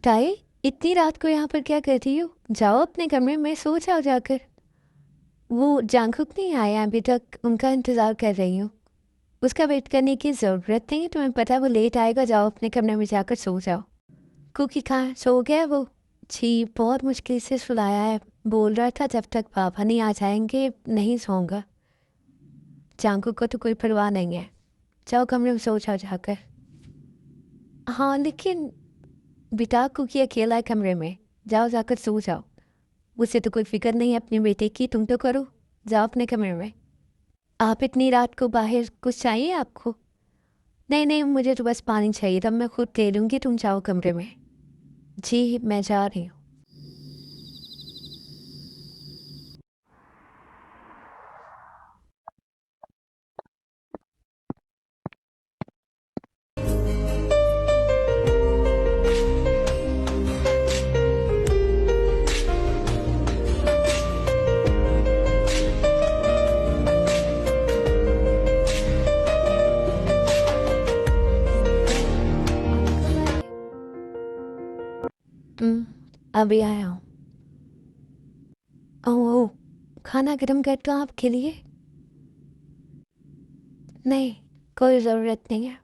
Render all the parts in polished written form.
ताई, इतनी रात को यहाँ पर क्या कर रही हो? जाओ अपने कमरे में सो जाओ जाकर। वो जांगकुक नहीं आया अभी तक, उनका इंतज़ार कर रही हूँ। उसका वेट करने की ज़रूरत नहीं है, तुम्हें पता है वो लेट आएगा। जाओ अपने कमरे में जाकर सो जाओ। कुकी कहाँ सो गया वो? छी, बहुत मुश्किल से सुलाया है। बोल रहा था जब तक पापा नहीं आ जाएंगे नहीं सोऊंगा। जांगकुक को तो कोई परवाह नहीं है। जाओ कमरे में सो जाओ जाकर। हाँ लेकिन बेटा, कुकी अकेला है कमरे में। जाओ जाकर सो जाओ। उसे तो कोई फिक्र नहीं है अपने बेटे की, तुम तो करो। जाओ अपने कमरे में। आप इतनी रात को बाहर कुछ चाहिए आपको? नहीं नहीं, मुझे तो बस पानी चाहिए था, मैं खुद ले लूँगी, तुम जाओ कमरे में। जी मैं जा रही हूँ। हम्म, अभी आया हूँ। ओह ओह, खाना गर्म कर दो आपके लिए? नहीं, कोई ज़रूरत नहीं है।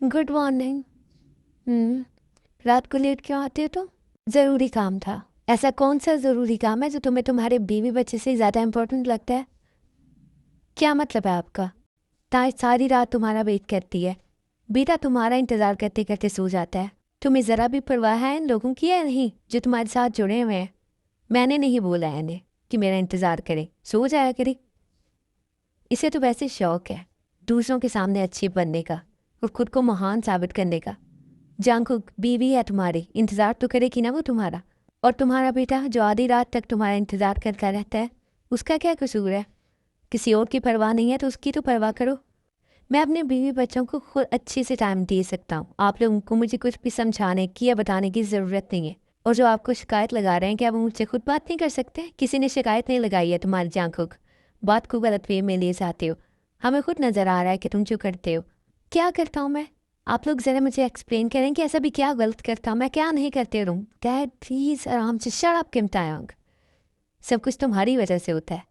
Good morning. रात को लेट क्यों आते हो तुम? ज़रूरी काम था। ऐसा कौन सा ज़रूरी काम है जो तुम्हें तुम्हारे बीवी बच्चे से ज़्यादा इम्पोर्टेंट लगता है? क्या मतलब है आपका? ताई सारी रात तुम्हारा वेट करती है। बेटा तुम्हारा इंतज़ार करते करते सो जाता है। तुम्हें ज़रा भी परवाह है इन लोगों की या नहीं जो तुम्हारे साथ जुड़े हुए हैं? मैंने नहीं बोला है इन्हें कि मेरा इंतज़ार करे, सो जाया करे। इसे तो वैसे शौक है दूसरों के सामने अच्छी बनने का और खुद को महान साबित करने का। जांगकुक बीवी है तुम्हारी, इंतज़ार तो करेगी ना वो तुम्हारा। और तुम्हारा बेटा जो आधी रात तक तुम्हारा इंतज़ार करता रहता है, उसका क्या कसूर है? किसी और की परवाह नहीं है तो उसकी तो परवाह करो। मैं अपने बीवी बच्चों को खुद अच्छे से टाइम दे सकता हूँ। आप लोगों को मुझे कुछ भी समझाने की या बताने की ज़रूरत नहीं है। और जो आपको शिकायत लगा रहे हैं, क्या वो मुझसे खुद बात नहीं कर सकते? किसी ने शिकायत नहीं लगाई है तुम्हारी जांगकुक। बात को गलत वे में ले जाते हो। हमें खुद नज़र आ रहा है कि तुम जो करते हो। क्या करता हूँ मैं? आप लोग ज़रा मुझे एक्सप्लेन करें कि ऐसा भी क्या गलत करता हूँ मैं, क्या नहीं करते रूम। डैड प्लीज़ आराम से, शट अप किम तायंग। सब कुछ तुम्हारी वजह से होता है।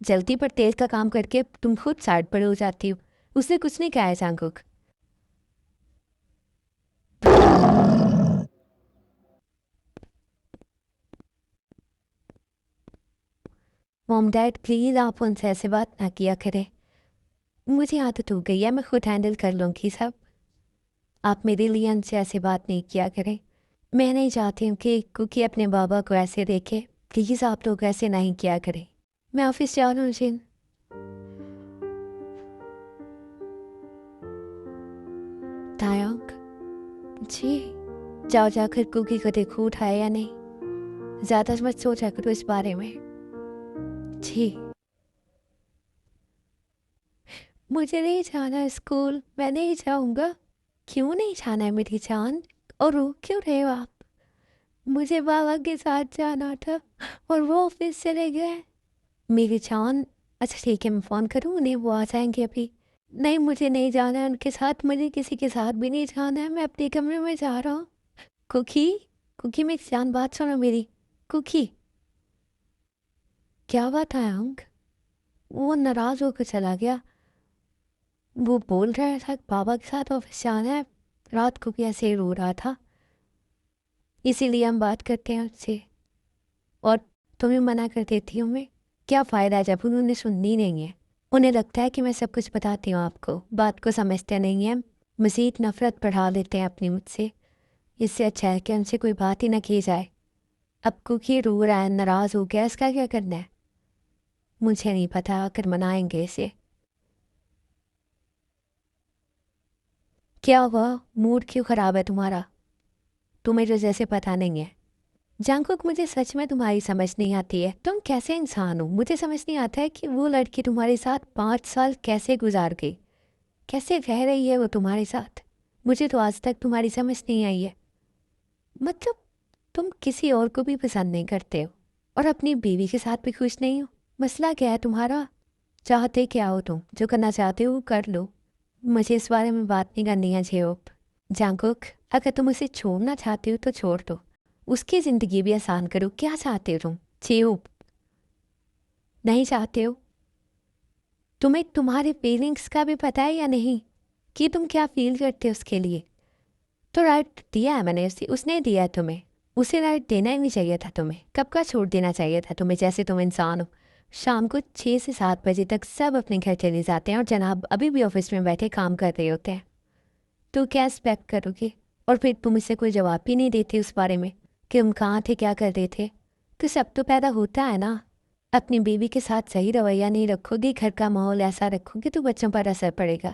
जल्दी पर तेज का काम करके तुम खुद साइड पर हो जाती हो। उसने कुछ नहीं कहा है जांगकुक। मॉम डैड प्लीज़ आप उनसे ऐसे बात ना किया करें। मुझे आदत हो गई है, मैं खुद हैंडल कर लूँगी सब। आप मेरे लिए उनसे ऐसे बात नहीं किया करें। मैं नहीं चाहती हूँ कि कुकी अपने बाबा को ऐसे देखे। प्लीज़ आप लोग ऐसे नहीं किया करें। मैं ऑफिस जा रहा हूँ जिन। तायंग जी, जाओ जाकर कुकी को देखो उठाया या नहीं। ज़्यादा मत सोचा करो इस बारे में। जी, मुझे नहीं जाना स्कूल, मैं नहीं जाऊँगा। क्यों नहीं जाना है मेरी जान? और रो क्यों रहे हो आप? मुझे बाबा के साथ जाना था और वो ऑफिस चले गए। मेरी जान, अच्छा ठीक है, मैं फ़ोन करूँ उन्हें, वो आ जाएंगे अभी। नहीं, मुझे नहीं जाना है उनके साथ, मुझे किसी के साथ भी नहीं जाना है, मैं अपने कमरे में जा रहा हूँ। कुकी, कुकी मेरी जान बात सुनो मेरी। कुकी, क्या बात है अंक? वो नाराज़ होकर चला गया। वो बोल रहा था बाबा के साथ ऑफिस जाना है। रात को भी ऐसे ही रो रहा था, इसीलिए हम बात करते हैं उससे। और तुम्हें मना कर देती हूँ मैं। क्या फ़ायदा जब उन्होंने सुननी नहीं है। उन्हें लगता है कि मैं सब कुछ बताती हूँ आपको, बात को समझते नहीं हैं। मज़ीद नफ़रत बढ़ा देते हैं अपनी मुझसे। इससे अच्छा है कि उनसे कोई बात ही ना की जाए। अब कुकी रो रहा है, नाराज़ हो गया, इसका क्या करना है? मुझे नहीं पता, आकर मनाएंगे इसे। क्या हुआ? मूड क्यों ख़राब है तुम्हारा? तुम्हें तो जैसे पता नहीं है। जांगकुक, मुझे सच में तुम्हारी समझ नहीं आती है। तुम कैसे इंसान हो? मुझे समझ नहीं आता है कि वो लड़की तुम्हारे साथ 5 साल कैसे गुजार गई, कैसे रह रही है वो तुम्हारे साथ। मुझे तो आज तक तुम्हारी समझ नहीं आई है। मतलब तुम किसी और को भी पसंद नहीं करते हो और अपनी बीवी के साथ भी खुश नहीं हो। मसला क्या है तुम्हारा? चाहते क्या हो तुम? जो करना चाहते हो वो कर लो। मुझे इस बारे में बात नहीं करनी है जेओप। जांगकुक, अगर तुम उसे छोड़ना चाहते हो तो छोड़ दो, उसकी ज़िंदगी भी आसान करो। क्या चाहते हो तुम जेओप? नहीं चाहते हो? तुम्हें तुम्हारे फीलिंग्स का भी पता है या नहीं कि तुम क्या फील करते हो उसके लिए? तो राइट दिया है मैंने, उसने दिया है तुम्हें। उसे राइट देना ही नहीं चाहिए था तुम्हें। कब का छोड़ देना चाहिए था तुम्हें? जैसे तुम इंसान हो। शाम को 6 से 7 बजे तक सब अपने घर चले जाते हैं और जनाब अभी भी ऑफिस में बैठे काम कर रहे होते हैं। तो क्या एक्सपेक्ट करोगे? और फिर तुम इससे कोई जवाब भी नहीं देते उस बारे में कि तुम कहाँ थे, क्या कर रहे थे। तो सब तो पैदा होता है ना। अपनी बीवी के साथ सही रवैया नहीं रखोगी, घर का माहौल ऐसा रखोगी तो बच्चों पर असर पड़ेगा।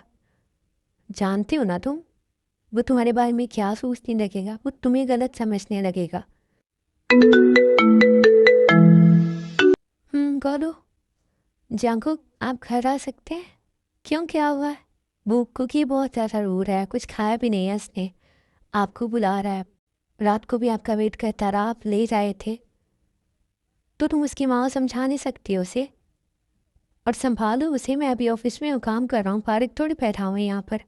जानते हो ना तुम, वो तुम्हारे बारे में क्या सोचने लगेगा, वो तुम्हें गलत समझने लगेगा। गौरव, जांको, आप घर आ सकते हैं? क्यों, क्या हुआ है? वो कुकी बहुत ज़्यादा रो रहा है, कुछ खाया भी नहीं है उसने। आपको बुला रहा है। रात को भी आपका वेट करता रहा, आप ले जाए थे। तो तुम उसकी माँ को समझा नहीं सकती हो उसे? और संभालो उसे। मैं अभी ऑफिस में हूँ, काम कर रहा हूँ, फारिग थोड़ी बैठा हूँ यहाँ पर।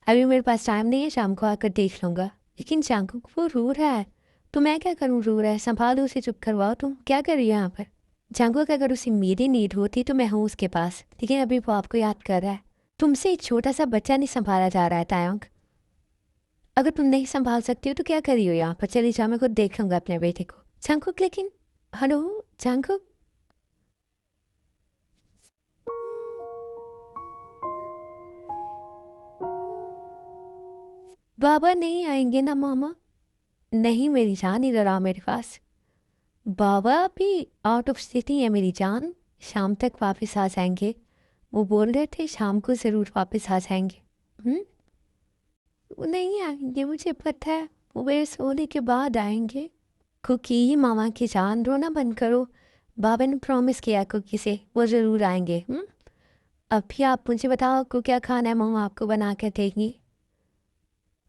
अभी मेरे पास टाइम नहीं है, शाम को आकर देख लूँगा। लेकिन जांको, वो रो रहा है तो मैं क्या करूँ? रो रहा है, संभालो उसे, चुप करवाओ। तुम क्या कर रही हो यहाँ पर? जांको, कि अगर उसे मेरी नीड होती तो मैं हूँ उसके पास, लेकिन अभी वो आपको याद कर रहा है। तुमसे एक छोटा सा बच्चा नहीं संभाला जा रहा है तायंग। अगर तुम नहीं संभाल सकती हो तो क्या करी हो यहाँ पर? चली जाओ, मैं खुद देख लूँगा अपने बेटे को। जंकुक, लेकिन हेलो जंकुक। बाबा नहीं आएंगे ना मामा? नहीं मेरी जान, इधर आ मेरे पास। बाबा भी आउट ऑफ सिटी है मेरी जान, शाम तक वापस आ जाएंगे। वो बोल रहे थे शाम को ज़रूर वापस आ जाएंगे। हम्म। वो नहीं आएंगे, मुझे पता है। वो मेरे सोने के बाद आएंगे। कुकी, मामा की जान, रोना बंद करो। बाबा ने प्रॉमिस किया कुकी से, वो ज़रूर आएंगे। अभी आप मुझे बताओ आपको क्या खाना है, मम्मा आपको बना कर देगी।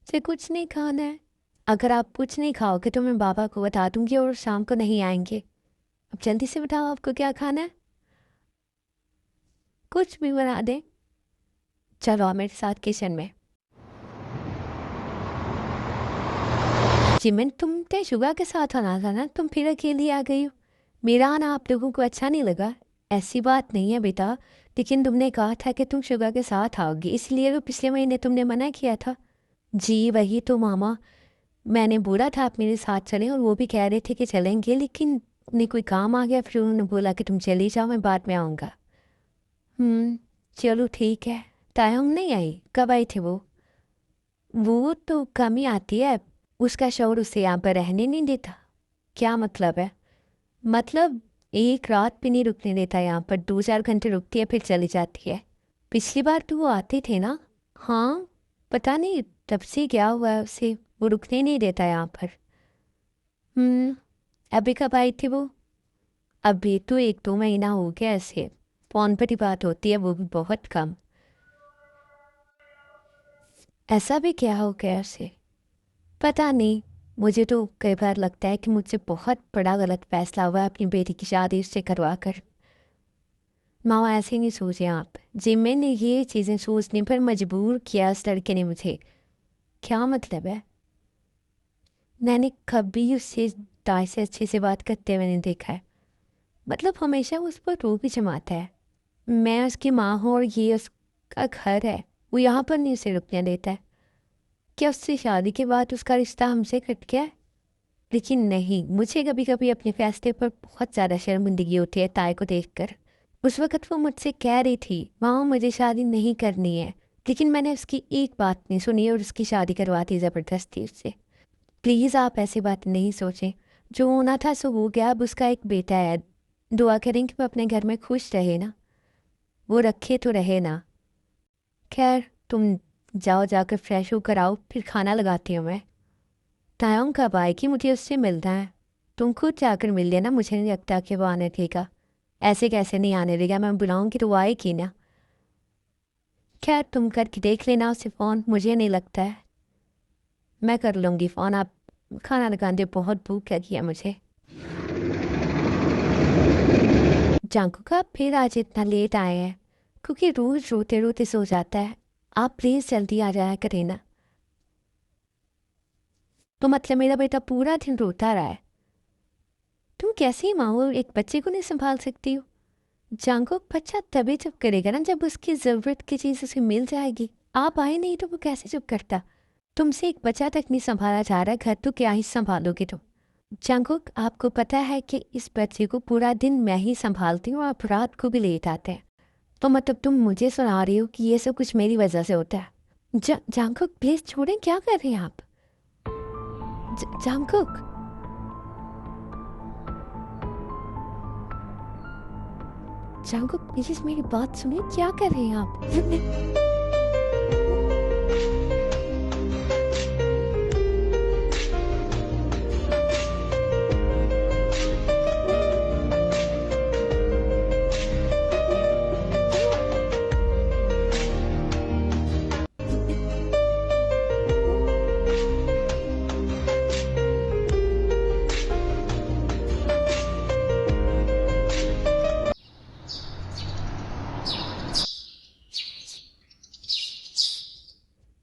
से कुछ नहीं खाना है। अगर आप कुछ नहीं खाओगे तो मैं बाबा को बता दूंगी और शाम को नहीं आएंगे। अब जल्दी से बताओ आपको क्या खाना है। कुछ भी बना दें। चलो आओ मेरे साथ किचन में। जिमिन, तुम तो शुगा के साथ आना था ना, तुम फिर अकेली आ गई हो। मेरा आना आप लोगों को अच्छा नहीं लगा? ऐसी बात नहीं है बेटा, लेकिन तुमने कहा था कि तुम शुगा के साथ आओगी, इसलिए तो पिछले महीने तुमने मना किया था। जी वही तो मामा, मैंने बोला था आप मेरे साथ चलें और वो भी कह रहे थे कि चलेंगे, लेकिन उन्हें कोई काम आ गया, फिर उन्होंने बोला कि तुम चली जाओ, मैं बाद में आऊँगा। चलो ठीक है। तायंग नहीं आई? कब आई थे वो तो कम ही आती है। उसका शौहर उसे यहाँ पर रहने नहीं देता। क्या मतलब है? मतलब एक रात भी नहीं रुकने देता यहाँ पर, 2-4 घंटे रुकती है फिर चली जाती है। पिछली बार तो वो आते थे ना। हाँ, पता नहीं तब से क्या हुआ है उसे, वो रुकने नहीं देता यहाँ पर। हम्म। अभी कब आई थी वो? अभी तो 1-2 महीना हो गया ऐसे। फ़ोन पर ही बात होती है, वो भी बहुत कम। ऐसा भी क्या हो गया उसे? पता नहीं। मुझे तो कई बार लगता है कि मुझसे बहुत बड़ा गलत फैसला हुआ है अपनी बेटी की शादी उससे करवा कर। मामा ऐसे नहीं सोचे आप जी, मैंने ये चीज़ें सोचने पर मजबूर किया उस लड़के ने मुझे। क्या मतलब है? मैंने कभी उससे दाई से अच्छे से बात करते हुए नहीं देखा है। मतलब हमेशा उस पर रोब ही जमाता है। मैं उसकी माँ हूँ और ये उसका घर है, वो यहाँ पर नहीं उसे रुकने देता है। क्या उससे शादी के बाद उसका रिश्ता हमसे कट गया है? लेकिन नहीं, मुझे कभी कभी अपने फैसले पर बहुत ज़्यादा शर्मिंदगी होती है ताई को देखकर। उस वक्त वो मुझसे कह रही थी माँ मुझे शादी नहीं करनी है, लेकिन मैंने उसकी एक बात नहीं सुनी और उसकी शादी करवा दी ज़बरदस्ती उससे। प्लीज़ आप ऐसी बात नहीं सोचें। जो होना था सो हो गया, अब उसका एक बेटा है। दुआ करें कि वो अपने घर में खुश रहे ना, वो रखे तो रहे ना। खैर तुम जाओ, जाकर फ्रेश होकर आओ, फिर खाना लगाती हूँ मैं। तायंग कब आएगी? मुझे उससे मिलना है। तुम खुद जाकर मिल लेना, मुझे नहीं लगता कि वो आने देगा। ऐसे कैसे नहीं आने देगा, मैं बुलाऊंगी तो वो आएगी ना। खैर तुम करके देख लेना उसे फ़ोन, मुझे नहीं लगता है। मैं कर लूँगी फ़ोन, आप खाना लगाने दे, बहुत भूख लगी है मुझे। जांकू का फिर आज इतना लेट आए हैं, क्योंकि रोज़ रोते रोते सो जाता है। आप प्लीज़ जल्दी आ जाया करें ना। तो मतलब मेरा बेटा पूरा दिन रोता रहा है। तुम कैसी माँ हो, एक बच्चे को नहीं संभाल सकती हो? जांगुक बच्चा तभी चुप करेगा ना जब उसकी ज़रूरत की चीज़ उसे मिल जाएगी। आप आए नहीं तो वो कैसे चुप करता? तुमसे एक बच्चा तक नहीं संभाला जा रहा, घर तो क्या ही संभालोगे तुम? जांगुक, आपको पता है कि इस बच्चे को पूरा दिन मैं ही संभालती हूँ, आप रात को भी लेट आते हैं। तो मतलब तुम मुझे सुना रही हो कि ये सब कुछ मेरी वजह से होता है? जांगुक प्लीज़ छोड़ें, क्या कर रहे हैं आप? जांगुक, जांगुक प्लीज़ मेरी बात सुनिए, क्या कर रहे हैं आप?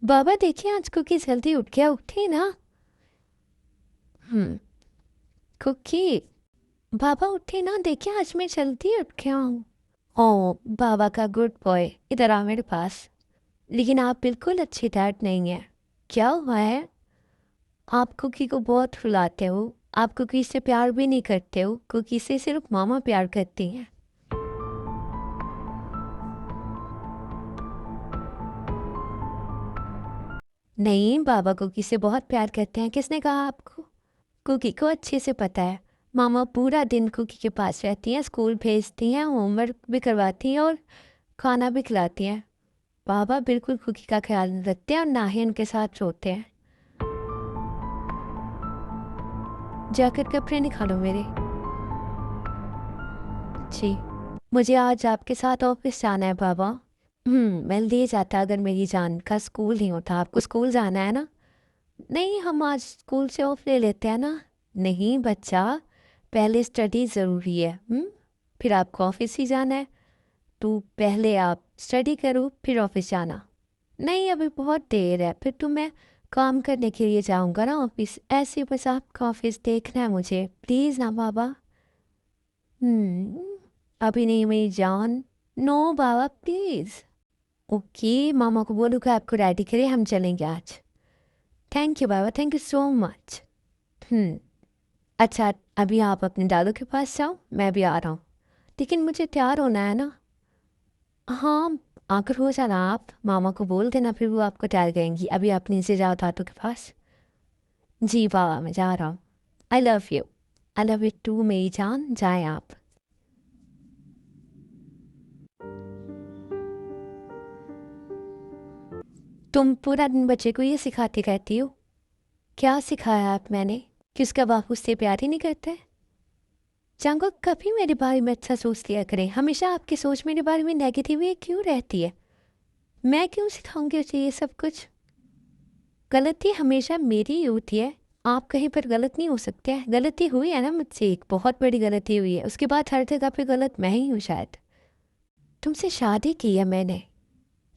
बाबा देखिए, आज कुकी जल्दी उठ गया, उठे ना। कुकी, बाबा उठे ना, देखिए आज मैं जल्दी उठ गया हूँ। ओ बाबा का गुड बॉय, इधर आ मेरे पास। लेकिन आप बिल्कुल अच्छे डैड नहीं हैं। क्या हुआ है? आप कुकी को बहुत रुलाते हो, आप कुकी से प्यार भी नहीं करते हो, कुकी से सिर्फ मामा प्यार करती हैं। नहीं, बाबा कुकी से बहुत प्यार करते हैं, किसने कहा आपको? कुकी को अच्छे से पता है। मामा पूरा दिन कुकी के पास रहती हैं, स्कूल भेजती हैं, होमवर्क भी करवाती हैं और खाना भी खिलाती हैं। बाबा बिल्कुल कुकी का ख्याल नहीं रखते हैं और ना ही उनके साथ रोते हैं। जाकर कपड़े निकालो मेरे। जी, मुझे आज आपके साथ ऑफिस जाना है बाबा। मैं ले जाता अगर मेरी जान का स्कूल नहीं होता। आपको स्कूल जाना है ना? नहीं, हम आज स्कूल से ऑफ ले लेते हैं ना। नहीं बच्चा, पहले स्टडी ज़रूरी है। फिर आपको ऑफिस ही जाना है, तो पहले आप स्टडी करो फिर ऑफिस जाना। नहीं, अभी बहुत देर है, फिर तो मैं काम करने के लिए जाऊंगा ना ऑफिस। ऐसे बस आपका ऑफिस देखना है मुझे, प्लीज़ ना बाबा। अभी नहीं मेरी जान। नो बाबा प्लीज़। ओके, मामा को बोलो कि आपको रेडी करे, हम चलेंगे आज। थैंक यू बाबा, थैंक यू सो मच। अच्छा, अभी आप अपने दादू के पास जाओ, मैं भी आ रहा हूँ। लेकिन मुझे तैयार होना है ना। हाँ, आकर हो जाना, आप मामा को बोल देना, फिर वो आपको तैयार करेंगी। अभी आप नीचे जाओ दादू के पास। जी बाबा, मैं जा रहा हूँ। I love you. I love you too मेरी जान, जाए आप। तुम पूरा दिन बच्चे को ये सिखाती रहती हो। क्या सिखाया आप मैंने कि उसका बाप उससे प्यार ही नहीं करता है? चांगो कभी मेरे बारे में अच्छा सोच लिया करें, हमेशा आपकी सोच मेरे बारे में नेगेटिव ही क्यों रहती है? मैं क्यों सिखाऊंगी उसे ये सब कुछ? गलती हमेशा मेरी ही होती है, आप कहीं पर गलत नहीं हो सकते हैं। गलती हुई है ना मुझसे, एक बहुत बड़ी गलती हुई है, उसके बाद हर जगह पे गलत मैं ही हूँ शायद। तुमसे शादी की है मैंने,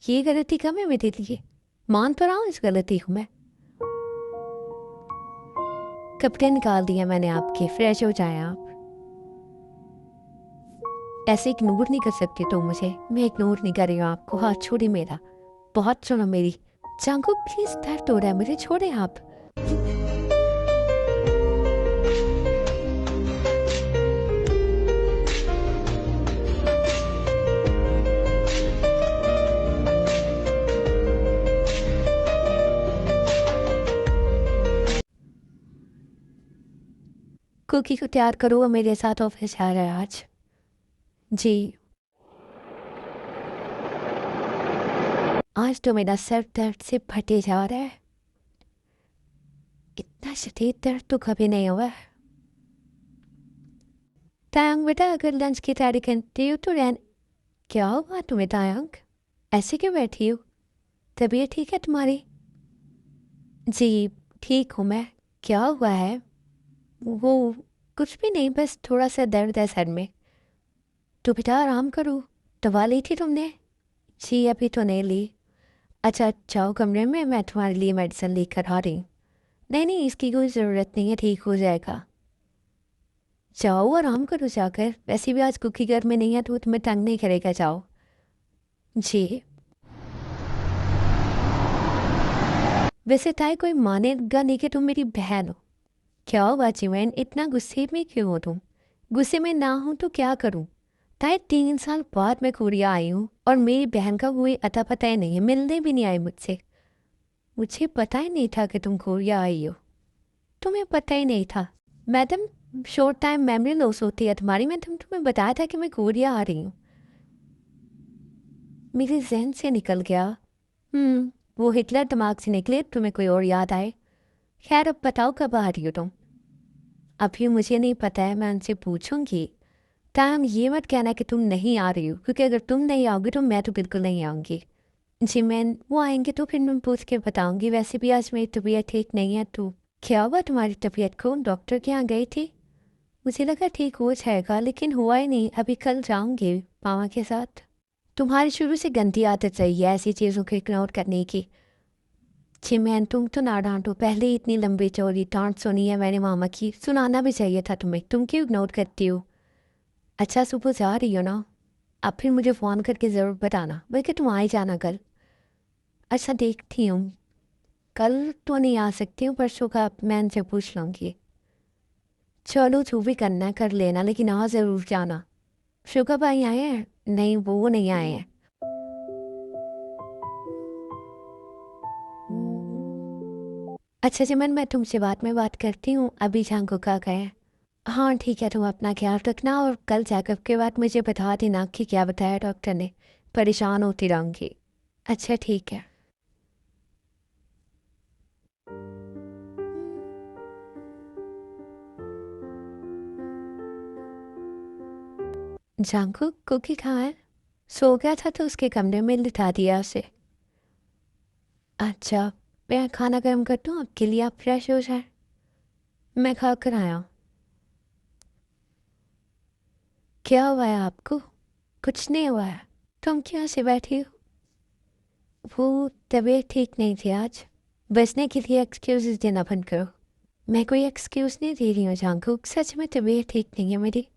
ये गलती कम है मेरे लिए? मान तो रहा हूँ इस गलती को मैं। कपड़े निकाल दिए मैंने आपके, फ्रेश हो जाए आप। ऐसे इग्नोर नहीं कर सकते तो मुझे, मैं इग्नोर नहीं कर रही हूँ आपको। हाथ छोड़िए मेरा, बहुत सुनो मेरी। चांगो प्लीज, दर्द हो रहा है मुझे, छोड़े आप। कुकी को तैयार करो, वो मेरे साथ ऑफिस जा रहा है आज। जी, आज तो मेरा सर दर्द से फटे जा रहा है। इतना शदीद दर्द तो कभी नहीं हुआ है। तायंग बेटा, अगर लंच की तैयारी करती हो तो रहन। क्या हुआ तुम्हें तायंग? ऐसे क्यों बैठी हो? तबीयत ठीक है तुम्हारी? जी ठीक हूँ मैं। क्या हुआ है? वो कुछ भी नहीं, बस थोड़ा सा दर्द है सर में। तो बेटा आराम करो। दवा ली थी तुमने? जी अभी तो नहीं ली। अच्छा जाओ कमरे में, मैं तुम्हारे लिए मेडिसिन लेकर आ रही हूँ। नहीं नहीं, इसकी कोई ज़रूरत नहीं है, ठीक हो जाएगा। जाओ आराम करो जाकर, वैसे भी आज कुकी घर में नहीं है तो वो तुम्हें तंग नहीं करेगा, जाओ। जी। वैसे ताई कोई मानेगा नहीं कि तुम मेरी बहन हो। क्या हुआ चिमैन, इतना गुस्से में क्यों हो तुम? गुस्से में ना हूं तो क्या करूं? ताई 3 साल बाद मैं कोरिया आई हूँ और मेरी बहन का कोई अता पता ही नहीं है, मिलने भी नहीं आई मुझसे। मुझे पता ही नहीं था कि तुम कोरिया आई हो। तुम्हें पता ही नहीं था? Madam, short time memory loss होती है तुम्हारी। मैडम तुम्हें बताया था कि मैं कोरिया आ रही हूँ। मेरे जहन से निकल गया। वो हिटलर दिमाग से निकले, तुम्हें कोई और याद आए। खैर अब बताओ कब आ रही हो तुम? अभी मुझे नहीं पता है, मैं उनसे पूछूंगी। टाइम ये मत कहना कि तुम नहीं आ रही हो, क्योंकि अगर तुम नहीं आओगी तो मैं तो बिल्कुल नहीं आऊँगी। जी मैं, वो आएंगे तो फिर मैं पूछ के बताऊंगी। वैसे भी आज मेरी तबीयत ठीक नहीं है। तो क्या हुआ तुम्हारी तबीयत को? डॉक्टर के यहाँ गई थी? मुझे लगा ठीक हो जाएगा, लेकिन हुआ ही नहीं। अभी कल जाऊंगी मामा के साथ। तुम्हारी शुरू से गंदी आदत रही है ऐसी चीज़ों को इग्नोर करने की। चिमैन तुम तो ना डांटो, पहले ही इतनी लंबी चौड़ी डांट सुनी है मैंने मामा की, सुनाना भी चाहिए था तुम्हें। तुम क्यों इग्नोर करती हो? अच्छा सुबह जा रही हो ना? अब फिर मुझे फ़ोन करके ज़रूर बताना, बल्कि तुम आ ही जाना कल। अच्छा देखती हूँ, कल तो नहीं आ सकती हूँ, परसों का मैं उनसे पूछ लूँगी। चलो जो भी करना है कर लेना, लेकिन आ ज़रूर जाना। शुगा भाई आए हैं? नहीं वो नहीं आए हैं। अच्छा चिमन, मैं तुमसे बाद में बात करती हूँ, अभी झांको का गए। हाँ ठीक है, तुम अपना ख्याल रखना और कल चेकअप के बाद मुझे बता देना कि क्या बताया डॉक्टर ने। परेशान होती रहूँगी। अच्छा ठीक है। झांको कुकी कहाँ है? सो गया था तो उसके कमरे में लिटा दिया उसे। अच्छा, मैं खाना गर्म कर दूँ आपके लिए, आप फ्रेश हो जाए। मैं खा कर आया हूँ। क्या हुआ है आपको? कुछ नहीं हुआ है। तुम क्यों से बैठी हो? वो तबीयत ठीक नहीं थी आज। बचने के लिए एक्सक्यूज़ देना बंद करो। मैं कोई एक्सक्यूज़ नहीं दे रही हूँ झांको, सच में तबीयत ठीक नहीं है मेरी।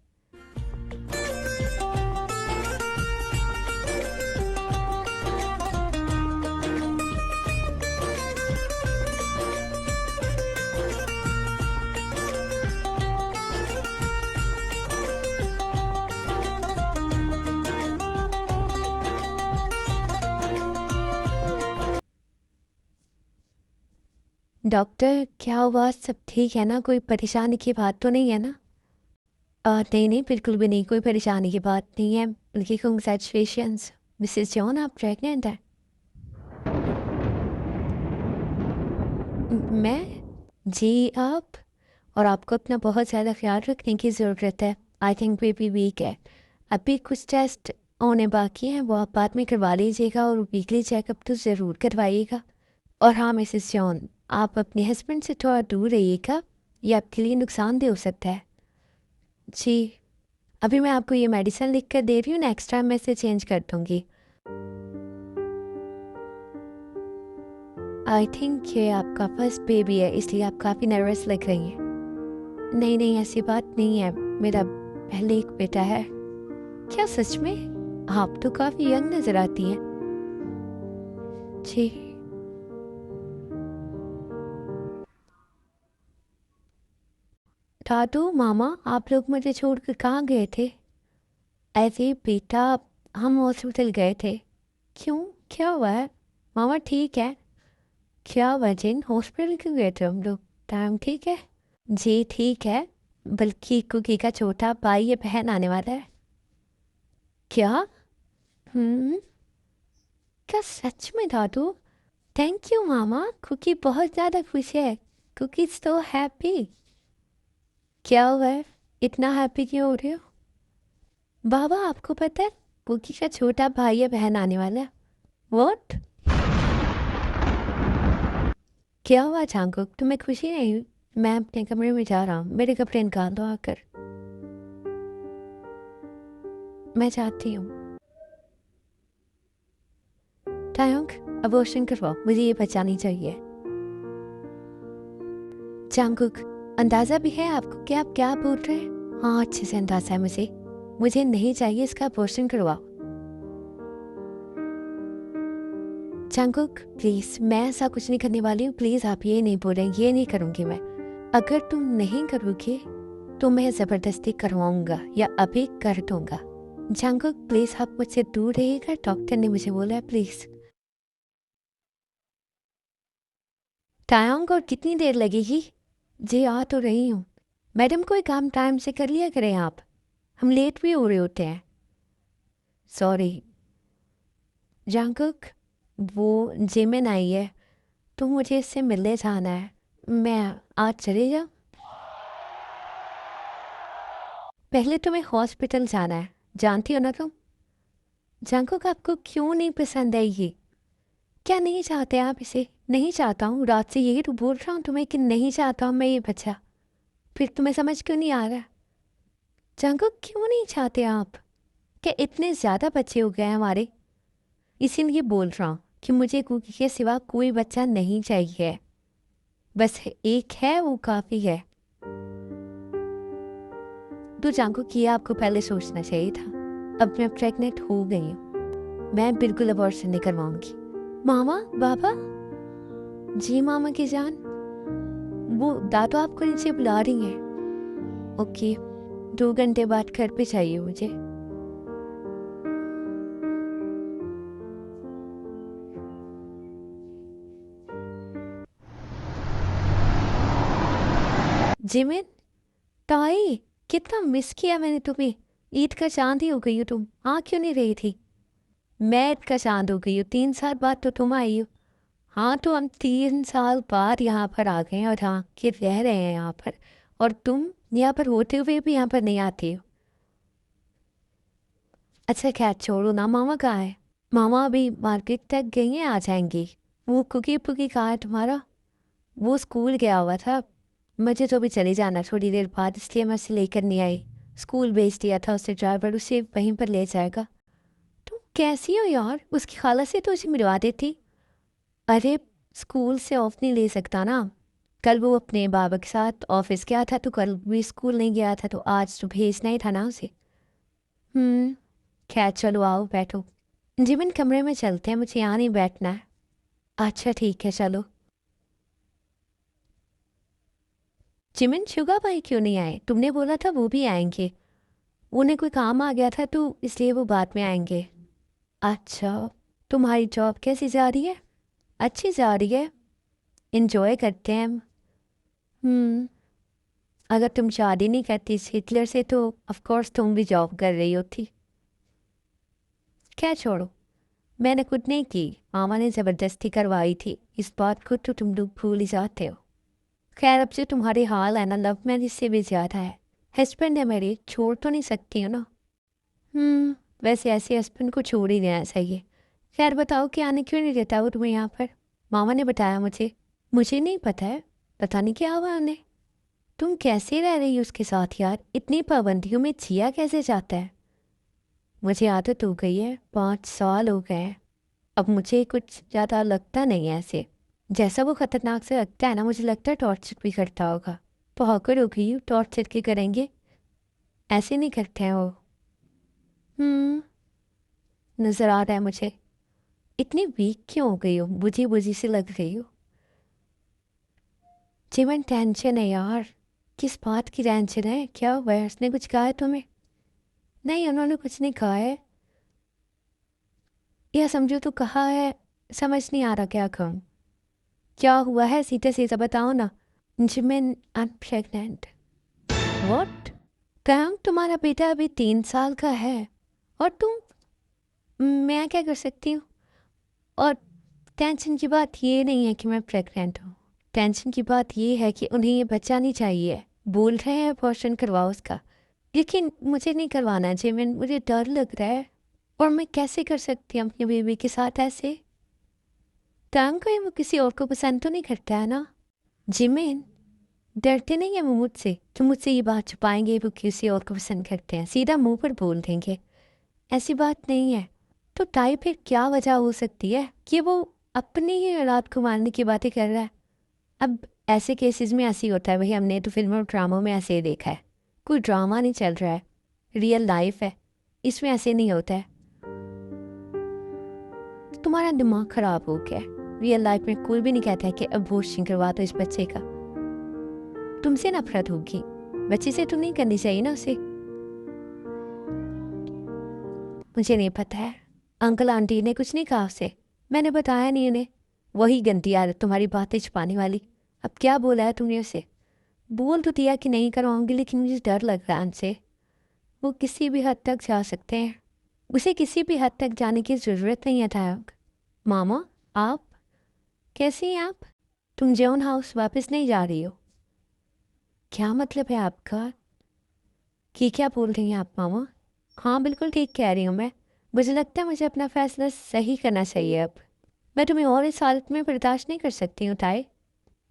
डॉक्टर क्या हुआ, सब ठीक है ना? कोई परेशानी की बात तो नहीं है ना? नहीं नहीं, बिल्कुल भी नहीं, कोई परेशानी की बात नहीं है, बल्कि कंग्रेचुलेशंस मिसेस जॉन, आप प्रेग्नेंट हैं। मैं? जी आप। और आपको अपना बहुत ज़्यादा ख्याल रखने की ज़रूरत है। आई थिंक बेबी वीक है। अभी कुछ टेस्ट होने बाकी हैं, वो आप बाद में करवा लीजिएगा, और वीकली चेकअप तो ज़रूर करवाइएगा। और हाँ मिसेस जॉन, आप अपने हस्बैंड से थोड़ा दूर रहिएगा, ये आपके लिए नुकसानदेह हो सकता है। जी। अभी मैं आपको ये मेडिसिन लिख कर दे रही हूँ, नेक्स्ट टाइम मैं इसे चेंज कर दूँगी। आई थिंक ये आपका फर्स्ट बेबी है, इसलिए आप काफ़ी नर्वस लग रही हैं। नहीं नहीं, ऐसी बात नहीं है, मेरा पहले एक बेटा है। क्या सच में? आप तो काफ़ी यंग नज़र आती हैं। जी। दादू मामा, आप लोग मुझे छोड़कर कहाँ गए थे? ऐसे बेटा, हम हॉस्पिटल गए थे। क्यों? क्या हुआ है? मामा ठीक है? क्या हुआ जिन, हॉस्पिटल क्यों गए थे हम लोग? टाइम ठीक है? जी ठीक है, बल्कि कुकी का छोटा भाई या बहन आने वाला है। क्या? हम्म। क्या सच में दादू? थैंक यू मामा, कुकी बहुत ज़्यादा खुश है। Cookie so happy. क्या हुआ है, इतना हैप्पी क्यों हो रहे हो? बाबा आपको पता है कुकी का छोटा भाई या बहन आने वाला है। व्हाट? क्या हुआ चांगुक, तुम्हें खुशी नहीं हुई? मैं अपने कमरे में जा रहा हूँ, मेरे कपड़े निकाल दो आकर। मैं चाहती हूँ। टायोंग, अबॉर्शन करवाओ, मुझे ये बच्चा नहीं चाहिए। चांगुक, अंदाजा भी है आपको कि आप क्या बोल रहे हैं? हाँ, अच्छे से अंदाजा है मुझे नहीं चाहिए, इसका अबॉर्शन करवाओ। चांगुक प्लीज, मैं ऐसा कुछ नहीं करने वाली हूँ, प्लीज आप ये नहीं बोलें, ये नहीं करूँगी मैं। अगर तुम नहीं करोगे तो मैं जबरदस्ती करवाऊंगा या अभी कर दूंगा। चांगुक प्लीज आप मुझसे दूर रहिएगा, डॉक्टर ने मुझे बोला है, प्लीज। टायोंग, और कितनी देर लगेगी? जी आ तो रही हूँ। मैडम कोई काम टाइम से कर लिया करें आप, हम लेट भी हो रहे होते हैं। सॉरी। जांगुक, वो जिमिन आई है तो मुझे इससे मिलने जाना है, मैं आज चले जाऊँ? पहले तुम्हें हॉस्पिटल जाना है, जानती हो ना तुम। जांगुक आपको क्यों नहीं पसंद है ये? क्या नहीं चाहते आप इसे? नहीं चाहता हूँ, रात से यही तो बोल रहा हूँ तुम्हें कि नहीं चाहता हूँ मैं ये बच्चा। फिर तुम्हें समझ क्यों नहीं आ रहा? जांगुक क्यों नहीं चाहते आप? क्या इतने ज़्यादा बच्चे हो गए हैं हमारे? इसीलिए बोल रहा हूँ कि मुझे कुकी के सिवा कोई बच्चा नहीं चाहिए, बस एक है वो काफ़ी है। तो जांगुक ये आपको पहले सोचना चाहिए था। अब मैं प्रेग्नेंट हो गई हूँ, मैं बिल्कुल अबॉर्शन नहीं करवाऊंगी। मामा, बाबा। जी मामा की जान, वो दादू आपको नीचे बुला रही हैं। ओके, 2 घंटे बाद घर पे चाहिए मुझे। जिमिन, ताई, कितना मिस किया मैंने तुम्हें। ईद का चांद ही हो गई हो तुम, हाँ क्यों नहीं रही थी? मैं ईद का चांद हो गई हूँ, 3 साल बाद तो तुम आई हो। हाँ तो हम 3 साल बाद यहाँ पर आ गए हैं और हाँ कि रह रहे हैं यहाँ पर, और तुम यहाँ पर होते हुए भी यहाँ पर नहीं आती हो। अच्छा खैर छोड़ो ना, मामा कहाँ है? मामा अभी मार्केट तक गई हैं, आ जाएंगी। वो कुकी पुकी कहाँ है तुम्हारा? वो स्कूल गया हुआ था, मुझे तो अभी चले जाना थोड़ी देर बाद, इसलिए मैं उसे लेकर नहीं आई। स्कूल भेज दिया था उसे ड्राइवर, उसे वहीं पर ले जाएगा। तुम कैसी हो यार, उसकी खाला से तो उसे मिलवा देती। अरे स्कूल से ऑफ नहीं ले सकता ना, कल वो अपने बाबा के साथ ऑफिस गया था तो कल भी स्कूल नहीं गया था, तो आज तो भेजना ही था ना उसे। हम्म, खैर चलो आओ बैठो। जिमिन कमरे में चलते हैं, मुझे यहाँ नहीं बैठना है। अच्छा ठीक है चलो। जिमिन, शुगा भाई क्यों नहीं आए? तुमने बोला था वो भी आएंगे। उन्हें कोई काम आ गया था तो इसलिए वो बाद में आएंगे। अच्छा, तुम्हारी जॉब कैसी जा रही है? अच्छी जा रही है, इंजॉय करते हैं हम। हम्म, अगर तुम शादी नहीं करती इस हिटलर से तो ऑफ कोर्स तुम भी जॉब कर रही होती। क्या छोड़ो, मैंने खुद नहीं की, मामा ने ज़बरदस्ती करवाई थी, इस बात को तो तुम लोग भूल ही जाते हो। खैर अब जो तुम्हारे हाल है ना, लव मैरिज से भी ज़्यादा है। हस्बैंड है मेरे, छोड़ तो नहीं सकती हो ना। वैसे ऐसे हस्बैंड को छोड़ ही देना चाहिए। खैर बताओ कि आने क्यों नहीं देता वो तुम्हें यहाँ पर? मामा ने बताया मुझे। मुझे नहीं पता है, पता नहीं क्या हुआ उन्हें। तुम कैसे रह रही हो उसके साथ यार, इतनी पाबंदियों में जिया कैसे जाता है? मुझे आदत हो गई है, 5 साल हो गए हैं। अब मुझे कुछ ज़्यादा लगता नहीं है ऐसे। जैसा वो खतरनाक से लगता है ना, मुझे लगता है टॉर्चर भी करता होगा। पहाकर हो गई हूँ, टॉर्चर के करेंगे? ऐसे नहीं करते हैं वो। हम्म, नज़र आ रहा है मुझे। इतनी वीक क्यों हो गई हो, बुझी बुझी सी लग रही हो। जीवन टेंशन है यार। किस बात की टेंशन है, क्या हुआ है? उसने कुछ कहा है तुम्हें? नहीं उन्होंने कुछ नहीं कहा है। या समझो तो कहा है, समझ नहीं आ रहा क्या कहूँ। क्या हुआ है सीधे सीधा बताओ ना। Jimin, I am pregnant. What? कहूँ तुम्हारा बेटा अभी 3 साल का है और तुम, मैं क्या कर सकती हूँ? और टेंशन की बात ये नहीं है कि मैं प्रेग्नेंट हूँ, टेंशन की बात ये है कि उन्हें ये बच्चा नहीं चाहिए। बोल रहे हैं अबॉर्शन करवाओ उसका, लेकिन मुझे नहीं करवाना जिमिन, मुझे डर लग रहा है। और मैं कैसे कर सकती हूँ अपनी बेबी के साथ ऐसे? टांग कहीं वो किसी और को पसंद तो नहीं करता है ना? जिमिन, डरते नहीं है वो मुझसे? तुम मुझसे ये बात छुपाएंगे वो किसी और को पसंद करते हैं, सीधा मुंह पर बोल देंगे। ऐसी बात नहीं है। तो ताई फिर क्या वजह हो सकती है कि वो अपनी ही औलाद को मारने की बातें कर रहा है? अब ऐसे केसेस में ऐसे ही होता है, वही हमने तो फिल्मों और ड्रामों में ऐसे ही देखा है। कोई ड्रामा नहीं चल रहा है, रियल लाइफ है, इसमें ऐसे नहीं होता है। तुम्हारा दिमाग खराब हो गया है। रियल लाइफ में कोई भी नहीं कहता है कि अबॉर्शन करवा दो इस बच्चे का। तुमसे नफरत होगी, बच्चे से तो नहीं करनी चाहिए ना उसे। मुझे नहीं पता है, अंकल आंटी ने कुछ नहीं कहा उसे, मैंने बताया नहीं उन्हें। वही गंदी आदत तुम्हारी बातें छुपाने वाली। अब क्या बोला है तुमने उसे? बोल तो दिया कि नहीं करवाऊंगी, लेकिन मुझे डर लग रहा है उनसे। वो किसी भी हद तक जा सकते हैं, उसे किसी भी हद तक जाने की ज़रूरत नहीं है तायक। मामा, आप कैसी हैं आप? तुम जॉन हाउस वापस नहीं जा रही हो? क्या मतलब है आपका? कि क्या बोल रही हैं आप मामा? हाँ बिल्कुल ठीक कह रही हूँ मैं। मुझे लगता है मुझे अपना फैसला सही करना चाहिए अब। मैं तुम्हें और इस हालत में बर्दाश्त नहीं कर सकती हूँ ताई।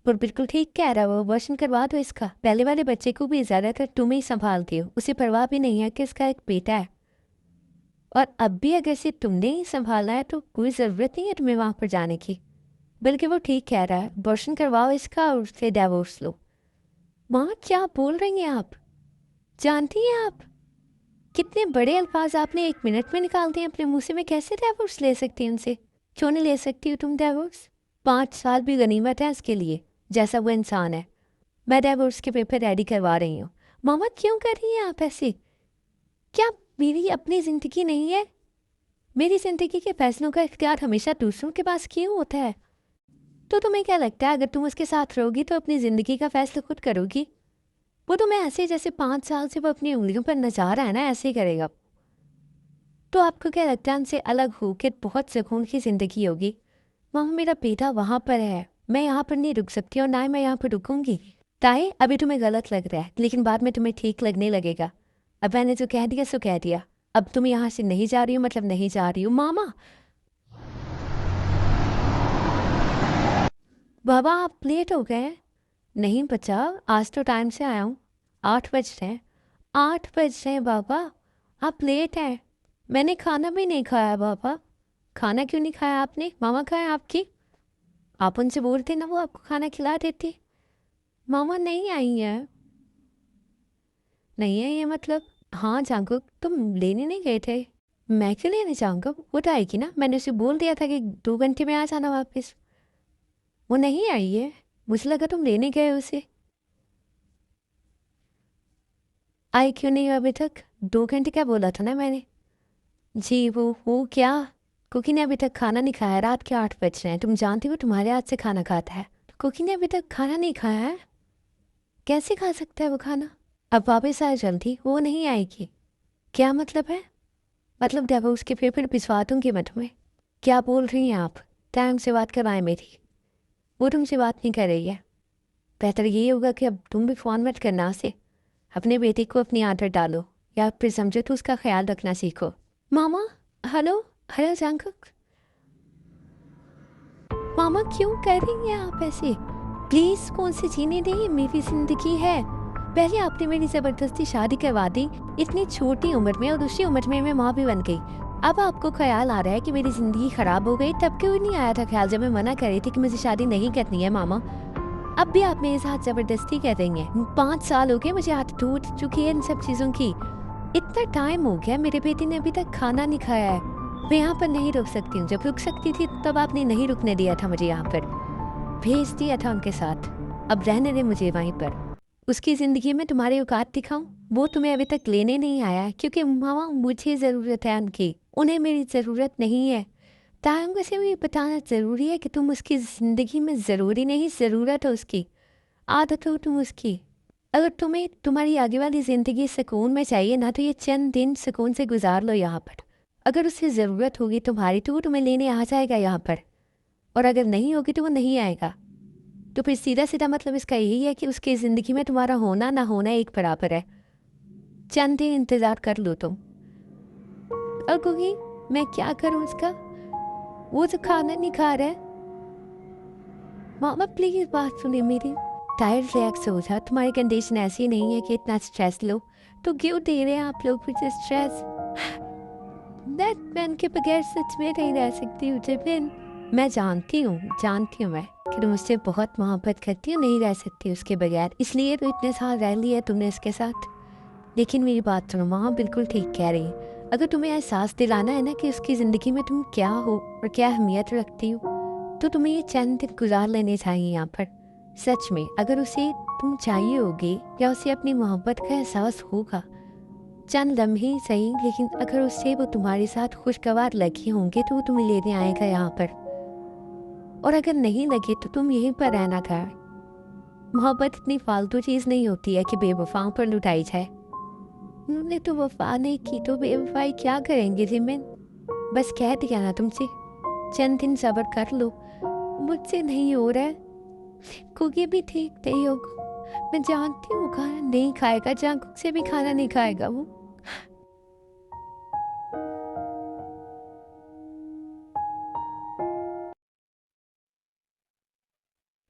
पर बिल्कुल ठीक कह रहा वो, वर्षन करवा दो इसका। पहले वाले बच्चे को भी ज़्यादातर तुम ही संभालती हो, उसे परवाह भी नहीं है कि इसका एक बेटा है। और अब भी अगर से तुमने ही संभाला है तो कोई ज़रूरत नहीं है तुम्हें वहाँ पर जाने की। बल्कि वो ठीक कह रहा है, वर्षन करवाओ इसका और उससे डिवोर्स लो। माँ क्या बोल रही हैं आप? जानती हैं आप कितने बड़े अल्फाज आपने 1 मिनट में निकाल दिए अपने मुंह से? मैं कैसे डिवोर्स ले सकती हूँ उनसे? क्यों नहीं ले सकती हो तुम डिवोर्स? 5 साल भी गनीमत है उसके लिए, जैसा वो इंसान है। मैं डिवोर्स के पेपर रेडी करवा रही हूँ। मामा क्यों कर रही हैं आप ऐसे? क्या मेरी अपनी ज़िंदगी नहीं है? मेरी ज़िंदगी के फैसलों का इख्तियार हमेशा दूसरों के पास क्यों होता है? तो तुम्हें क्या लगता है अगर तुम उसके साथ रहोगी तो अपनी ज़िंदगी का फैसला खुद करोगी? वो तो मैं ऐसे जैसे 5 साल से वो अपनी उंगलियों पर नचा रहा है ना, ऐसे ही करेगा। तो आपको क्या लगता है उनसे अलग होकर बहुत सुकून की ज़िंदगी होगी? मामा मेरा बेटा वहाँ पर है, मैं यहाँ पर नहीं रुक सकती और ना ही मैं यहाँ पर रुकूंगी। ताई अभी तुम्हें गलत लग रहा है, लेकिन बाद में तुम्हें ठीक लगने लगेगा। अब मैंने जो कह दिया सो कह दिया। अब तुम यहाँ से नहीं जा रही हो मतलब नहीं जा रही हो। मामा, बाबा आप लेट हो गए हैं। नहीं बच्चा, आज तो टाइम से आया हूँ। 8 बज रहे हैं। 8 बज रहे हैं बाबा, आप लेट हैं। मैंने खाना भी नहीं खाया बाबा। खाना क्यों नहीं खाया आपने? मामा खाया आपकी। आप उनसे बोलते ना, वो आपको खाना खिला देती। मामा नहीं आई है। नहीं है ये मतलब? हाँ जांकुक, तुम लेने नहीं गए थे? मैं क्यों लेने जाऊँगा, वो तो आएगी ना। मैंने उसे बोल दिया था कि 2 घंटे में आ जाना वापस। वो नहीं आई है, मुझे लगा तुम लेने गए उसे। आई क्यों नहीं हो अभी तक? 2 घंटे क्या बोला था ना मैंने। जी वो क्या, कुकी ने अभी तक खाना नहीं खाया। रात के 8 बज रहे हैं, तुम जानती हो तुम्हारे हाथ से खाना खाता है। कुकी ने अभी तक खाना नहीं खाया है, कैसे खा सकता है वो खाना? अब वापस आए जल्दी, वो नहीं आएगी। क्या मतलब है? मतलब डिवोर्स के पेपर भिजवा दूंगी मैं तुम्हें। क्या बोल रही हैं आप? टाइम से बात करवाएं मेरी। वो तुमसे बात नहीं कर रही है। बेहतर ये होगा कि अब तुम भी फ़ोन मत करना उसे। अपने बेटे को अपनी आदत डालो, या फिर समझो तो उसका ख्याल रखना सीखो। मामा, हेलो। Hello Jungkook. मामा क्यों कर रही हैं आप ऐसे? प्लीज़ कौन से जीने दें, ये मेरी ज़िंदगी है। पहले आपने मेरी ज़बरदस्ती शादी करवा दी इतनी छोटी उम्र में, और उसी उम्र में मैं माँ भी बन गई। अब आपको ख्याल आ रहा है कि मेरी ज़िंदगी ख़राब हो गई? तब क्यों नहीं आया था ख्याल जब मैं मना कर रही थी कि मुझे शादी नहीं करनी है मामा? अब भी आप मेरे साथ ज़बरदस्ती कर रही हैं। 5 साल हो गए मुझे आदत टूट चुकी है इन सब चीज़ों की। इतना टाइम हो गया, मेरे बेटे ने अभी तक खाना नहीं खाया है। मैं यहाँ पर नहीं रुक सकती हूँ। जब रुक सकती थी तब आपने नहीं रुकने दिया था मुझे, यहाँ पर भेज दिया था उनके साथ। अब रहने दे मुझे वहीं पर। उसकी ज़िंदगी में तुम्हारी औकात दिखाऊं? वो तुम्हें अभी तक लेने नहीं आया है, क्योंकि मामा मुझे ज़रूरत है उनकी, उन्हें मेरी ज़रूरत नहीं है। तायंग से भी बताना ज़रूरी है कि तुम उसकी ज़िंदगी में ज़रूरी नहीं, ज़रूरत हो उसकी, आदत हो तुम उसकी। अगर तुम्हें तुम्हारी आगे वाली ज़िंदगी सुकून में चाहिए ना, तो ये चंद दिन सुकून से गुजार लो यहाँ पर। अगर उसे ज़रूरत होगी तुम्हारी तो वो तुम्हें लेने आ जाएगा यहाँ पर, और अगर नहीं होगी तो वो नहीं आएगा। तो फिर सीधा सीधा मतलब इसका यही है कि उसकी ज़िंदगी में तुम्हारा होना ना होना एक बराबर है। चंद दिन इंतज़ार कर लो तुम। और क्योंकि मैं क्या करूँ उसका, वो तो खाना नहीं खा रहा है। मामा प्लीज़ बात सुनिए मेरी। टायर्ड रिलैक्स हो जा, तुम्हारी कंडीशन ऐसी नहीं है कि इतना स्ट्रेस लो। तो क्यों दे रहे हैं आप लोग मुझे स्ट्रेस? मैं उनके बगैर सच में नहीं रह सकती हूँ जिबिन। मैं जानती हूँ मैं कि तुम मुझसे बहुत मोहब्बत करती हो, नहीं रह सकती उसके बगैर, इसलिए तो इतने साल रह लिए तुमने इसके साथ। लेकिन मेरी बात सुनो, माँ बिल्कुल ठीक कह रही है। अगर तुम्हें एहसास दिलाना है ना कि उसकी ज़िंदगी में तुम क्या हो और क्या अहमियत रखती हो, तो तुम्हें ये चंद दिन गुजार लेने चाहिए यहाँ पर। सच में अगर उसे तुम चाहिए होगी या उसे अपनी मोहब्बत का एहसास होगा, चंद लम्हे ही सही, लेकिन अगर उससे वो तुम्हारे साथ खुशगवार लगे होंगे तो वो तुम्हें लेने आएगा यहाँ पर। और अगर नहीं लगे तो तुम यहीं पर रहना था। मोहब्बत इतनी फालतू चीज़ नहीं होती है कि बेवफाओं पर लुटाई जाए। उन्होंने तो वफा नहीं की तो बेवफाई क्या करेंगे जिमिन? बस कह दिया ना तुमसे, चंद दिन सब्र कर लो। मुझसे नहीं हो रहा है, कुकी भी ठीक नहीं होगा। मैं जानती हूँ खाना नहीं खाएगा, जांकुक से भी खाना नहीं खाएगा वो।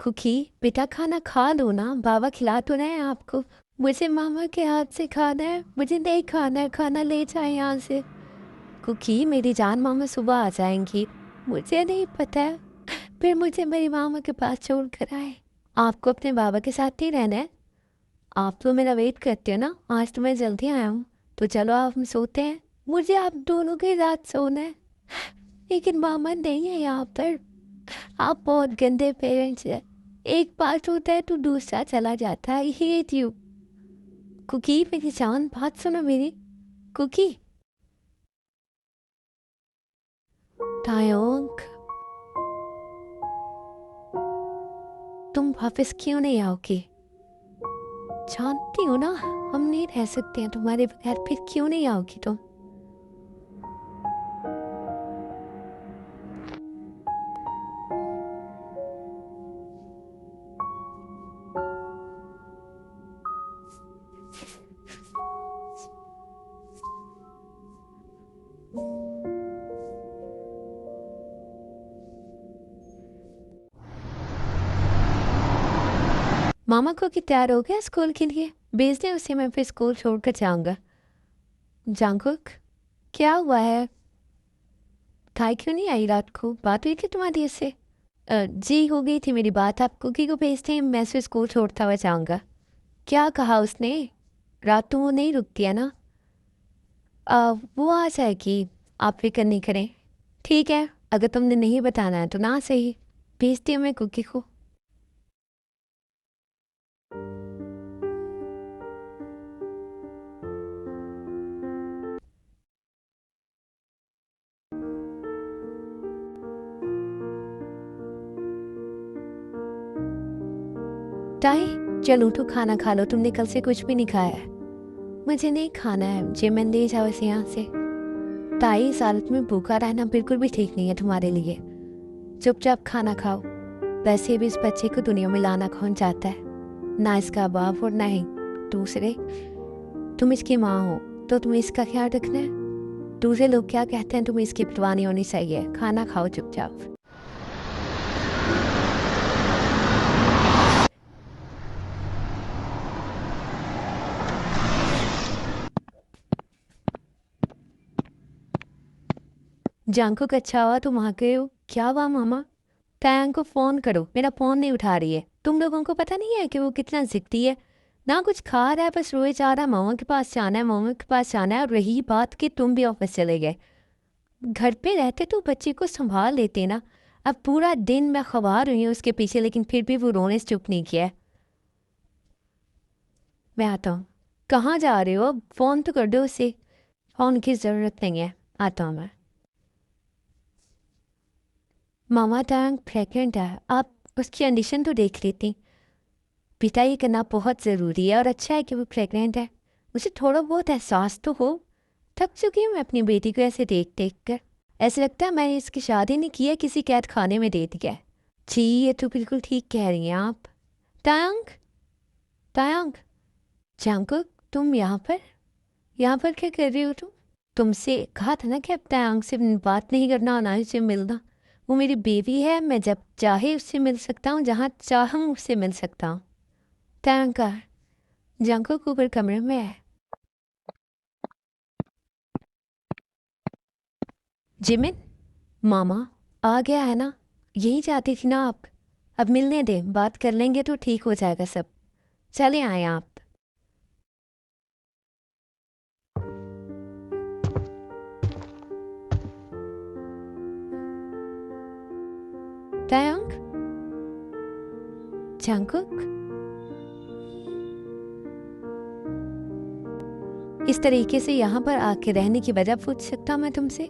कुकी बेटा खाना खा लो ना, बाबा खिला तो रहे हैं आपको। मुझे मामा के हाथ से खाना है, मुझे नहीं खाना है, खाना ले जाए यहाँ से। कुकी मेरी जान, मामा सुबह आ जाएंगी। मुझे नहीं पता है, फिर मुझे मेरी मामा के पास छोड़ कर आए। आपको अपने बाबा के साथ ही रहना है। आप तो मेरा वेट करते हो ना, आज तो मैं जल्दी आया हूँ। तो चलो आप हम सोते हैं, मुझे आप दोनों के साथ सोना है। लेकिन मामा नहीं है यहाँ पर। आप बहुत गंदे पेरेंट्स हैं, एक पास होता है तो दूसरा चला जाता है। Hate you. कुकी मेरी जान, बात सुनो मेरी। कुकी। तायोंग, तुम वापस क्यों नहीं आओगी? जानती हो ना हम नहीं रह सकते हैं तुम्हारे बगैर, फिर क्यों नहीं आओगी तुम? मामा को कि तैयार हो गया स्कूल के लिए? भेज दें उसे, मैं फिर स्कूल छोड़कर जाऊंगा। जांगकुक, क्या हुआ है? थाई क्यों नहीं आई रात को? बात हुई थी तुम्हारी इससे? जी हो गई थी मेरी बात, आप कुकी को भेजते हैं, मैं फिर स्कूल छोड़ता हुआ जाऊंगा। क्या कहा उसने? रात तो वो नहीं रुकती है ना? वो आ जाएगी, आप फिक्र नहीं करें। ठीक है, अगर तुमने नहीं बताना है तो ना सही, भेजती हूँ मैं कुकी को। ताई चलो तो खाना खा लो, तुमने कल से कुछ भी नहीं खाया है। मुझे नहीं खाना है, जिमिन ले जाओ इसे यहाँ से। ताई इस हालत में भूखा रहना बिल्कुल भी ठीक नहीं है तुम्हारे लिए। चुपचाप खाना खाओ। वैसे भी इस बच्चे को दुनिया में लाना कौन चाहता है? ना इसका बाप और ना ही दूसरे। तुम इसकी माँ हो तो तुम्हें इसका ख्याल रखना है। दूसरे लोग क्या कहते हैं तुम्हें इसकी परवाह नहीं होनी चाहिए। खाना खाओ चुपचाप। जांको अच्छा हुआ तुम आ गए हो। क्या हुआ मामा? टैंग को फ़ोन करो, मेरा फ़ोन नहीं उठा रही है। तुम लोगों को पता नहीं है कि वो कितना जिद्दी है? ना कुछ खा रहा है, बस रोए जा रहा है, मामा के पास जाना है, मामा के पास जाना है। और रही बात कि तुम भी ऑफिस चले गए, घर पे रहते तो बच्चे को संभाल लेते ना। अब पूरा दिन मैं खबर हुई हूँ उसके पीछे, लेकिन फिर भी वो रोने से चुप नहीं किया है। मैं आता हूँ। कहाँ जा रहे हो? फ़ोन तो कर दो उसे। फ़ोन की ज़रूरत नहीं है, आता हूँ मैं। मामा टैंक प्रेग्नेंट है, आप उसकी कंडीशन तो देख लेती। पिता ये करना बहुत ज़रूरी है और अच्छा है कि वो प्रेग्नेंट है। मुझे थोड़ा बहुत एहसास तो हो। थक चुकी हूँ मैं अपनी बेटी को ऐसे देख देख कर। ऐसे लगता है मैंने इसकी शादी नहीं की है, किसी कैद खाने में दे दिया है। जी ये तो बिल्कुल ठीक कह रही हैं आप। तायंग, तायंग, जंकुक तुम यहाँ पर? यहाँ पर क्या कर रही हो तुम? तुमसे कहा था ना कि अब तयांग से बात नहीं करना, ना उससे मिलना। वो मेरी बेबी है, मैं जब चाहे उससे मिल सकता हूँ, जहाँ चाहूँ उससे मिल सकता हूँ। तयांग का जंगकुक ऊपर कमरे में है। जिमिन, मामा आ गया है ना? यही चाहती थी ना आप? अब मिलने दे, बात कर लेंगे तो ठीक हो जाएगा सब। चले आए आप। तयांग, जंगकुक, इस तरीके से यहाँ पर आके रहने की वजह पूछ सकता मैं तुमसे?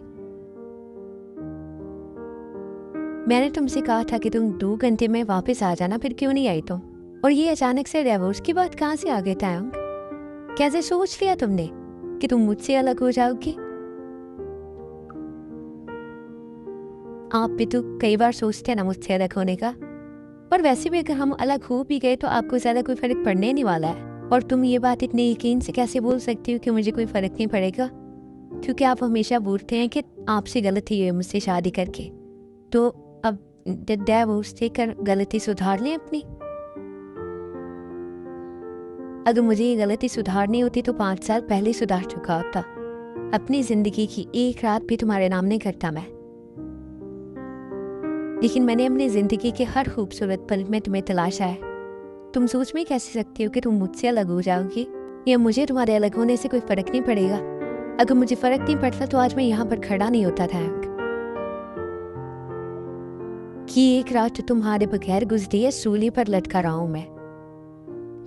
मैंने तुमसे कहा था कि तुम 2 घंटे में वापस आ जाना, फिर क्यों नहीं आई तुम? और ये अचानक से डिवोर्स की बात कहाँ से आ गई तयांग? कैसे सोच लिया तुमने कि तुम मुझसे अलग हो जाओगी? आप भी तो कई बार सोचते हैं ना मुझसे अलग होने का। पर वैसे भी अगर हम अलग हो भी गए तो आपको ज्यादा कोई फर्क पड़ने नहीं वाला है। और तुम ये बात इतने यकीन से कैसे बोल सकती हो कि मुझे कोई फर्क नहीं पड़ेगा? क्योंकि आप हमेशा बोलते हैं कि आपसे गलती हुई है मुझसे शादी करके। तो अब डिवोर्स देकर गलती सुधार लें अपनी। अगर मुझे ये गलती सुधारनी होती तो 5 साल पहले सुधार चुका होता। अपनी जिंदगी की एक रात भी तुम्हारे नाम नहीं करता मैं। लेकिन मैंने अपनी जिंदगी के हर खूबसूरत पल में तुम्हें तलाशा है। तुम सोच में कैसे सकती हो कि तुम मुझसे अलग हो जाओगी? या मुझे तुम्हारे अलग होने से कोई फर्क नहीं पड़ेगा? अगर मुझे फर्क नहीं पड़ता तो आज मैं यहाँ पर खड़ा नहीं होता था। कि एक रात तुम्हारे बगैर गुजरी है, सूली पर लटका रहा हूं मैं।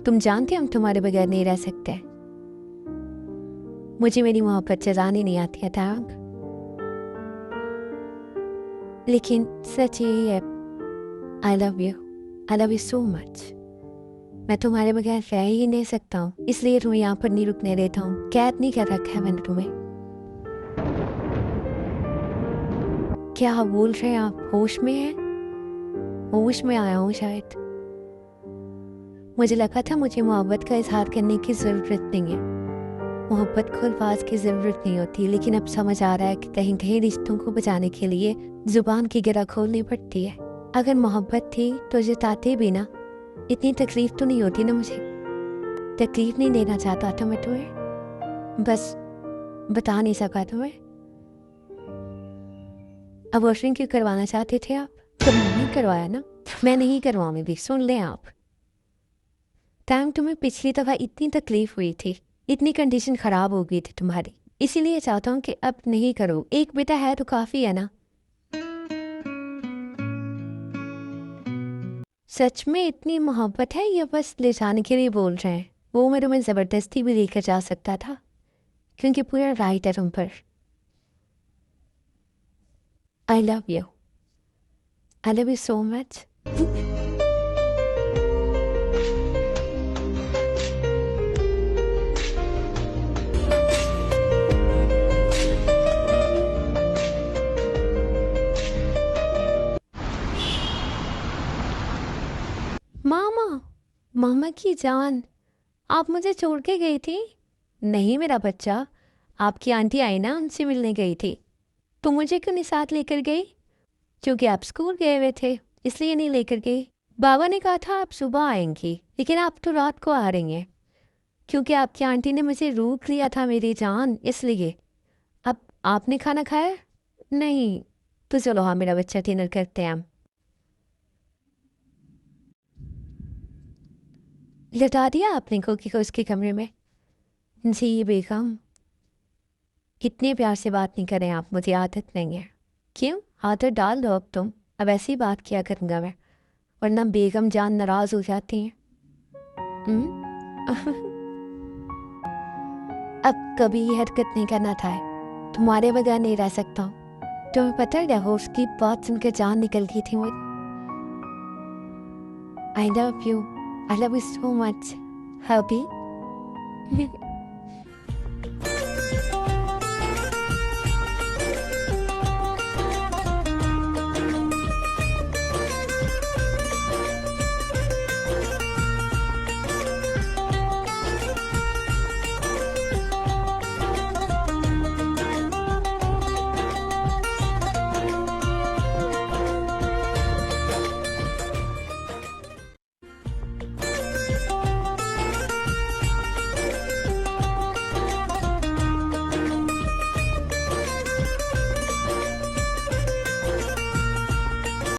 तुम जानते हम तुम्हारे बगैर नहीं रह सकते। मुझे मेरी मोहब्बत जतानी नहीं आती है तयांग। लेकिन सच यही है, आई लव यू सो मच। मैं तुम्हारे बगैर रह ही नहीं सकता हूँ, इसलिए तुम्हें यहाँ पर नहीं रुकने देता हूँ। कैद नहीं कर रखा है मैंने तुम्हें। क्या आप बोल रहे हैं? आप होश में हैं? होश में आया हूँ शायद। मुझे लगा था मुझे मोहब्बत का इजहार करने की ज़रूरत नहीं है, मोहब्बत को अल्फाज की ज़रूरत नहीं होती। लेकिन अब समझ आ रहा है कि कहीं कहीं रिश्तों को बचाने के लिए जुबान की गिरा खोलनी पड़ती है। अगर मोहब्बत थी तो जताते भी ना, इतनी तकलीफ तो नहीं होती ना मुझे। तकलीफ नहीं देना चाहता था मैं तुम्हें, बस बता नहीं सका तुम्हें। अबॉर्शन क्यों करवाना चाहते थे आप? तुम नहीं करवाया ना, मैं नहीं करवाऊंगी, सुन लें आप। टाइम तुम्हें पिछली दफ़ा इतनी तकलीफ हुई थी, इतनी कंडीशन ख़राब हो गई थी तुम्हारी, इसीलिए चाहता हूँ कि अब नहीं करो। एक बेटा है तो काफ़ी है ना। सच में इतनी मोहब्बत है या बस ले जाने के लिए बोल रहे हैं? वो मैं तुम्हें ज़बरदस्ती भी लेकर जा सकता था, क्योंकि पूरा राइट है तुम पर। I love you so much. मामा, मामा की जान, आप मुझे छोड़ के गई थी? नहीं मेरा बच्चा, आपकी आंटी आई ना, उनसे मिलने गई थी। तो मुझे क्यों नहीं साथ लेकर गई? क्योंकि आप स्कूल गए हुए थे, इसलिए नहीं लेकर गई। बाबा ने कहा था आप सुबह आएंगी, लेकिन आप तो रात को आ रही हैं, क्योंकि आपकी आंटी ने मुझे रोक लिया था मेरी जान, इसलिए। अब आपने खाना खाया? नहीं। तो चलो हाँ मेरा बच्चा, डिनर करते हैं हम। लटा दिया आपने कोकी को उसके कमरे में? जी बेगम, कितने प्यार से बात नहीं करें आप, मुझे आदत नहीं है। क्यों? आदत डाल दो अब तुम। अब ऐसी बात किया करूँगा मैं, वरना बेगम जान नाराज हो जाती हैं। अब कभी ये हरकत नहीं करना था। तुम्हारे बगैर नहीं रह सकता हूँ। तुम्हें पता है हो उसकी बात सुनकर जान निकल गई थी मुझे। आई love you so much hubby.